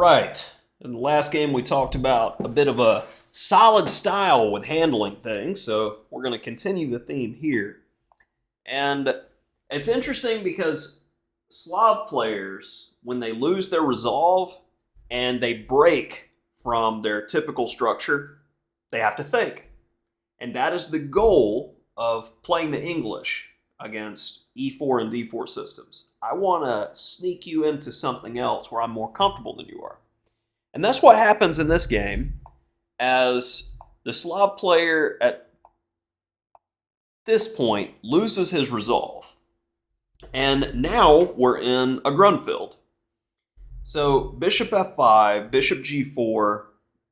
right. In the last game, we talked about a bit of a solid style with handling things, so we're going to continue the theme here. And it's interesting because Slav players, when they lose their resolve and they break from their typical structure, they have to think. And that is the goal of playing the English against E4 and D4 systems. I want to sneak you into something else where I'm more comfortable than you are. And that's what happens in this game as the Slav player at this point loses his resolve. And now we're in a Grunfeld. So bishop f5, bishop g4,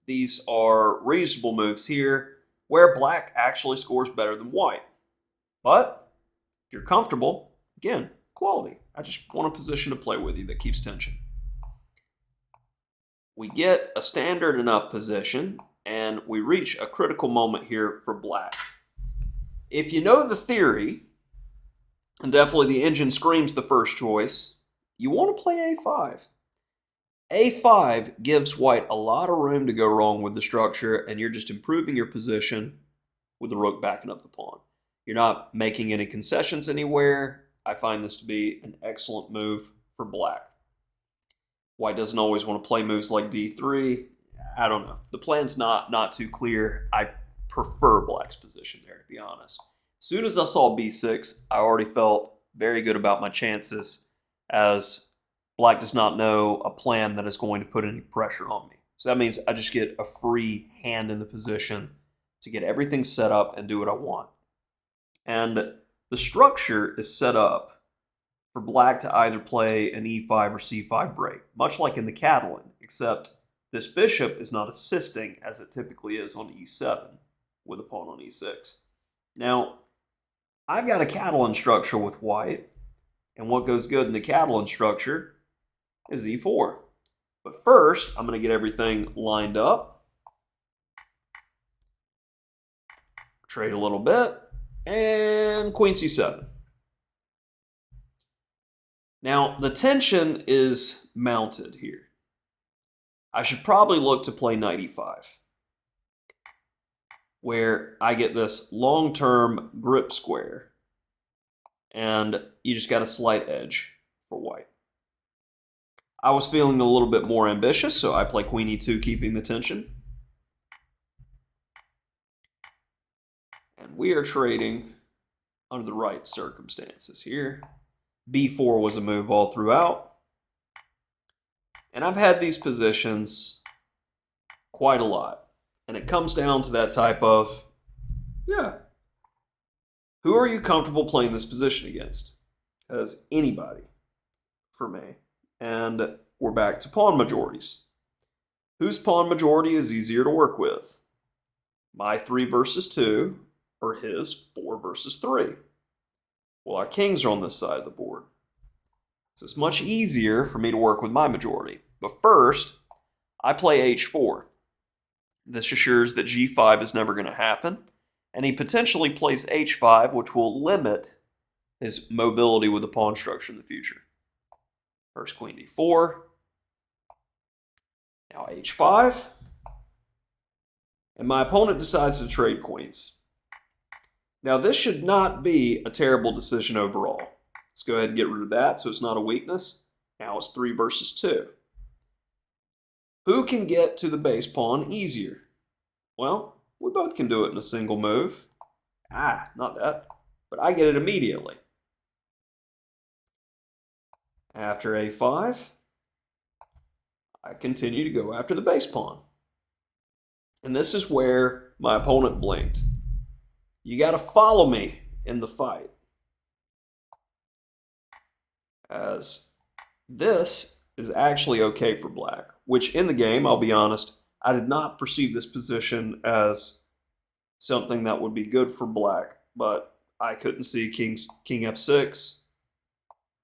these are reasonable moves here where black actually scores better than white. But if you're comfortable, again, quality. I just want a position to play with you that keeps tension. We get a standard enough position, and we reach a critical moment here for black. If you know the theory, and definitely the engine screams the first choice, you want to play a5. a5 gives white a lot of room to go wrong with the structure, and you're just improving your position with the rook backing up the pawn. You're not making any concessions anywhere. I find this to be an excellent move for black. White doesn't always want to play moves like d3. I don't know. The plan's not too clear. I prefer black's position there, to be honest. As soon as I saw b6, I already felt very good about my chances, as black does not know a plan that is going to put any pressure on me. So that means I just get a free hand in the position to get everything set up and do what I want. And the structure is set up for black to either play an e5 or c5 break, much like in the Catalan, except this bishop is not assisting as it typically is on e7 with a pawn on e6. Now, I've got a Catalan structure with white, and what goes good in the Catalan structure is e4. But first, I'm going to get everything lined up, trade a little bit, and queen c7. Now, the tension is mounted here. I should probably look to play knight e5, where I get this long-term grip square, and you just got a slight edge for white. I was feeling a little bit more ambitious, so I play queen e2, keeping the tension. And we are trading under the right circumstances here. b4 was a move all throughout. And I've had these positions quite a lot. And it comes down to that type of, who are you comfortable playing this position against? Because anybody, for me. And we're back to pawn majorities. Whose pawn majority is easier to work with? My 3 versus 2, or his 4 versus 3? Well, our kings are on this side of the board. So it's much easier for me to work with my majority. But first, I play h4. This assures that g5 is never going to happen. And he potentially plays h5, which will limit his mobility with the pawn structure in the future. First queen d4. Now h5. And my opponent decides to trade queens. Now, this should not be a terrible decision overall. Let's go ahead and get rid of that so it's not a weakness. Now it's 3 versus 2. Who can get to the base pawn easier? Well, we both can do it in a single move. Not that. But I get it immediately. After a5, I continue to go after the base pawn. And this is where my opponent blinked. You got to follow me in the fight, as this is actually okay for black, which in the game, I'll be honest, I did not perceive this position as something that would be good for black, but I couldn't see king f6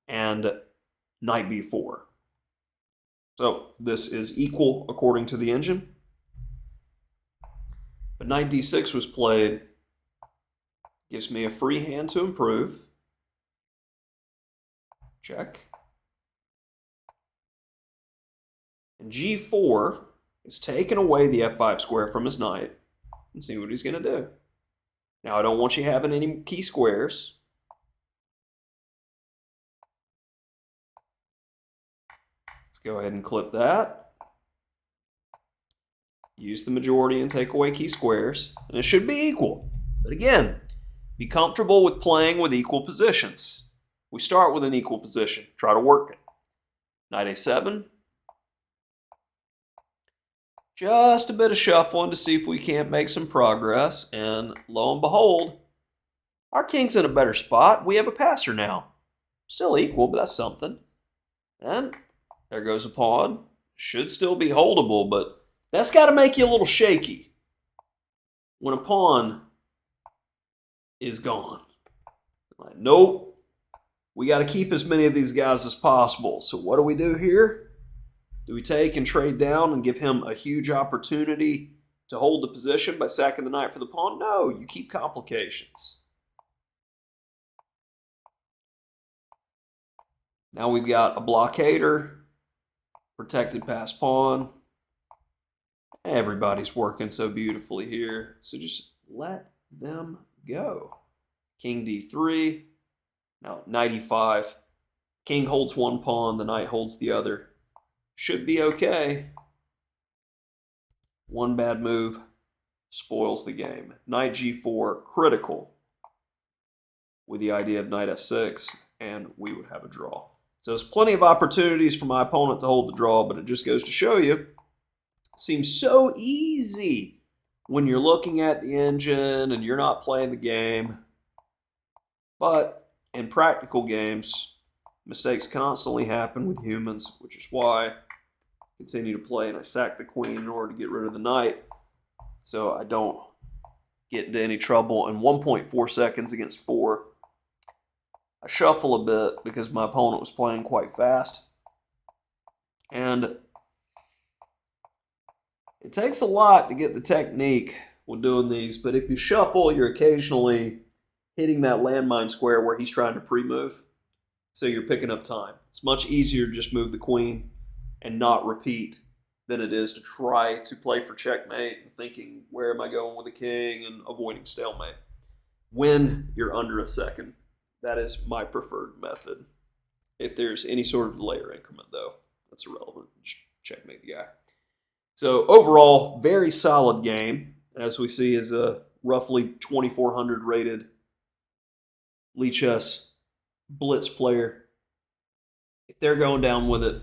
and knight b4. So this is equal according to the engine. But knight d6 was played. Gives me a free hand to improve. Check. And g4 is taking away the f5 square from his knight and see what he's going to do. Now, I don't want you having any key squares. Let's go ahead and clip that. Use the majority and take away key squares. And it should be equal. But again, be comfortable with playing with equal positions. We start with an equal position. Try to work it. Knight a7. Just a bit of shuffling to see if we can't make some progress. And lo and behold, our king's in a better spot. We have a passer now. Still equal, but that's something. And there goes a pawn. Should still be holdable, but that's got to make you a little shaky when a pawn is gone. Like, nope. We got to keep as many of these guys as possible. So what do we do here? Do we take and trade down and give him a huge opportunity to hold the position by sacking the knight for the pawn? No, you keep complications. Now we've got a blockader, protected pass pawn. Everybody's working so beautifully here. So just let them go. King d3. Now knight e5. King holds one pawn, the knight holds the other. Should be okay. One bad move spoils the game. Knight g4, critical, with the idea of knight f6, and we would have a draw. So there's plenty of opportunities for my opponent to hold the draw, but it just goes to show you, it seems so easy when you're looking at the engine and you're not playing the game. But in practical games, mistakes constantly happen with humans, which is why I continue to play and I sack the queen in order to get rid of the knight so I don't get into any trouble. In 1.4 seconds against 4, I shuffle a bit because my opponent was playing quite fast. And it takes a lot to get the technique when doing these, but if you shuffle, you're occasionally hitting that landmine square where he's trying to pre-move. So you're picking up time. It's much easier to just move the queen and not repeat than it is to try to play for checkmate and thinking, where am I going with the king, and avoiding stalemate. When you're under a second, that is my preferred method. If there's any sort of delay or increment, though, that's irrelevant. Just checkmate the guy. So overall, very solid game. As we see, is a roughly 2,400 rated Lichess blitz player. If they're going down with it,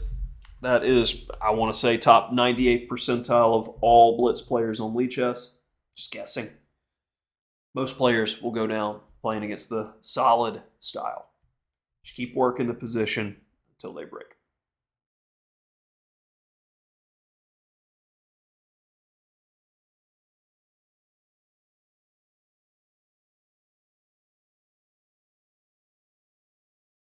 that is, I want to say, top 98th percentile of all blitz players on Lichess. Just guessing. Most players will go down playing against the solid style. Just keep working the position until they break.